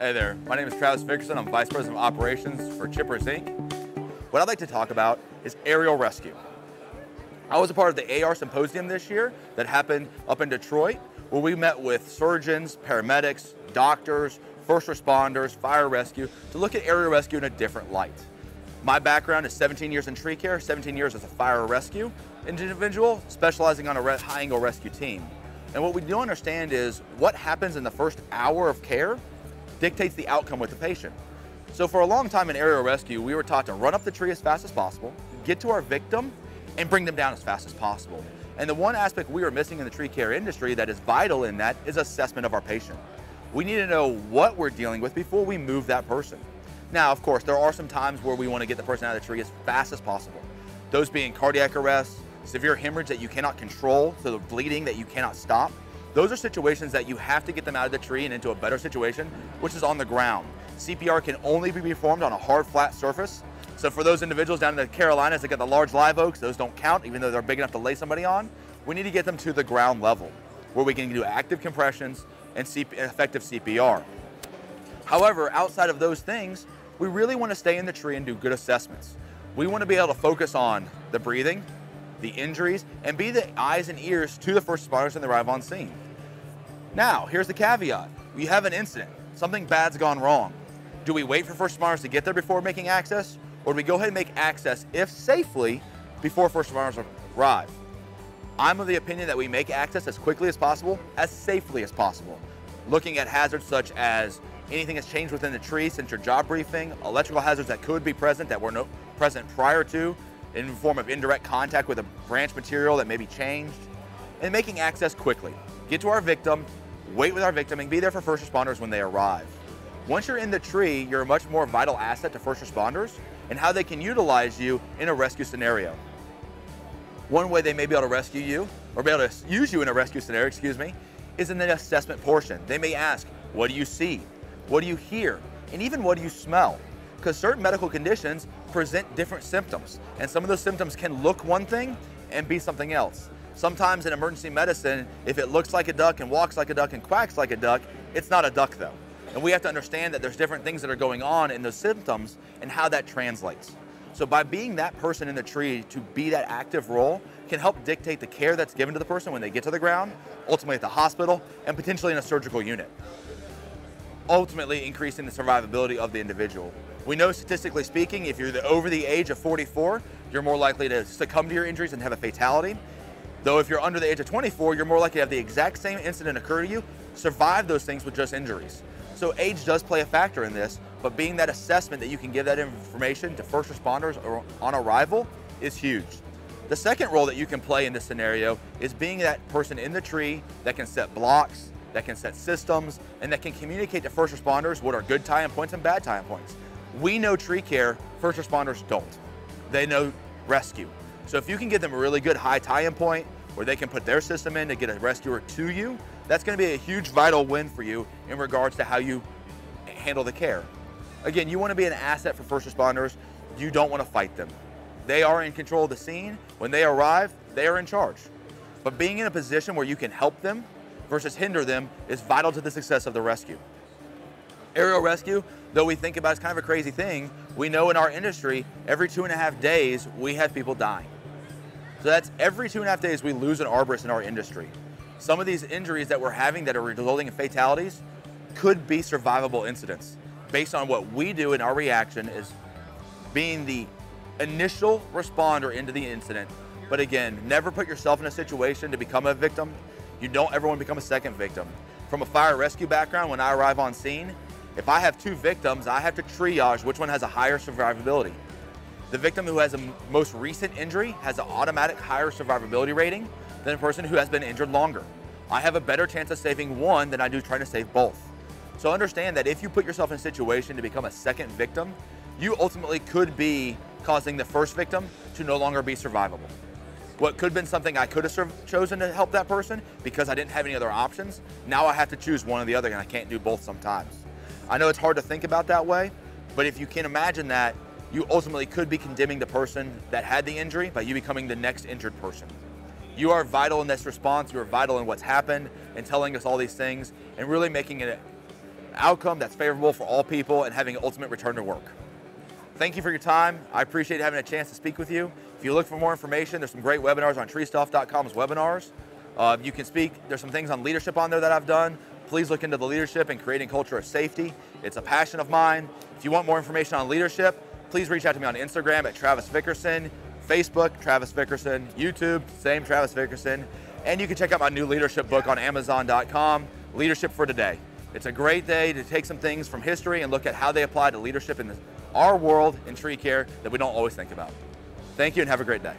Hey there, my name is Vickerson. I'm Vice President of Operations for Chippers Inc. What I'd like to talk about is aerial rescue. I was a part of the AR Symposium this year that happened up in Detroit, where we met with surgeons, paramedics, doctors, first responders, fire rescue, to look at aerial rescue in a different light. My background is 17 years in tree care, 17 years as a fire rescue individual, specializing on a high angle rescue team. And what we do understand is what happens in the first hour of care dictates the outcome with the patient. So for a long time in aerial rescue, we were taught to run up the tree as fast as possible, get to our victim, and bring them down as fast as possible. And the one aspect we are missing in the tree care industry that is vital in that is assessment of our patient. We need to know what we're dealing with before we move that person. Now, of course, there are some times where we want to get the person out of the tree as fast as possible. Those being cardiac arrest, severe hemorrhage that you cannot control, so the bleeding that you cannot stop. Those are situations that you have to get them out of the tree and into a better situation, which is on the ground. CPR can only be performed on a hard, flat surface. So for those individuals down in the Carolinas that get the large live oaks, those don't count, even though they're big enough to lay somebody on. We need to get them to the ground level, where we can do active compressions and effective CPR. However, outside of those things, we really want to stay in the tree and do good assessments. We want to be able to focus on the breathing, the injuries, and be the eyes and ears to the first responders when they arrive on scene. Now, here's the caveat. We have an incident. Something bad's gone wrong. Do we wait for first responders to get there before making access? Or do we go ahead and make access, if safely, before first responders arrive? I'm of the opinion that we make access as quickly as possible, as safely as possible. Looking at hazards such as anything that's changed within the tree since your job briefing, electrical hazards that could be present that were present prior to, in the form of indirect contact with a branch material that may be changed, and making access quickly. Get to our victim, wait with our victim, and be there for first responders when they arrive. Once you're in the tree, you're a much more vital asset to first responders and how they can utilize you in a rescue scenario. One way they may be able to rescue you, or be able to use you in a rescue scenario, is in the assessment portion. They may ask, what do you see? What do you hear? And even what do you smell? Because certain medical conditions present different symptoms, and some of those symptoms can look one thing and be something else. Sometimes in emergency medicine, if it looks like a duck and walks like a duck and quacks like a duck, it's not a duck though. And we have to understand that there's different things that are going on in those symptoms and how that translates. So by being that person in the tree to be that active role can help dictate the care that's given to the person when they get to the ground, ultimately at the hospital, and potentially in a surgical unit, ultimately increasing the survivability of the individual. We know statistically speaking, if you're over the age of 44, you're more likely to succumb to your injuries and have a fatality. Though if you're under the age of 24, you're more likely to have the exact same incident occur to you, survive those things with just injuries. So age does play a factor in this, but being that assessment that you can give that information to first responders or on arrival is huge. The second role that you can play in this scenario is being that person in the tree that can set blocks, that can set systems, and that can communicate to first responders what are good tie-in points and bad tie-in points. We know tree care, first responders don't. They know rescue. So if you can give them a really good high tie-in point where they can put their system in to get a rescuer to you, that's going to be a huge vital win for you in regards to how you handle the care. Again, you want to be an asset for first responders. You don't want to fight them. They are in control of the scene. When they arrive, they are in charge. But being in a position where you can help them versus hinder them is vital to the success of the rescue. Aerial rescue, though we think about it as kind of a crazy thing, we know in our industry, every 2.5 days, we have people dying. So that's every 2.5 days we lose an arborist in our industry. Some of these injuries that we're having that are resulting in fatalities could be survivable incidents based on what we do in our reaction is being the initial responder into the incident. But again, never put yourself in a situation to become a victim. You don't ever want to become a second victim. From a fire rescue background, when I arrive on scene, if I have 2 victims, I have to triage which one has a higher survivability. The victim who has a most recent injury has an automatic higher survivability rating than a person who has been injured longer. I have a better chance of saving one than I do trying to save both. So understand that if you put yourself in a situation to become a second victim, you ultimately could be causing the first victim to no longer be survivable. What could have been something I could have chosen to help that person because I didn't have any other options, now I have to choose one or the other and I can't do both sometimes. I know it's hard to think about that way, but if you can imagine that, you ultimately could be condemning the person that had the injury by you becoming the next injured person. You are vital in this response, you are vital in what's happened and telling us all these things and really making it outcome that's favorable for all people and having an ultimate return to work. Thank you for your time. I appreciate having a chance to speak with you. If you look for more information, there's some great webinars on TreeStuff.com's webinars. You can speak, there's some things on leadership on there that I've done. Please look into the leadership and creating culture of safety. It's a passion of mine. If you want more information on leadership, please reach out to me on Instagram at Travis Vickerson, Facebook, Travis Vickerson, YouTube, same Travis Vickerson, and you can check out my new leadership book on Amazon.com, Leadership for Today. It's a great day to take some things from history and look at how they apply to leadership in our world in tree care that we don't always think about. Thank you and have a great day.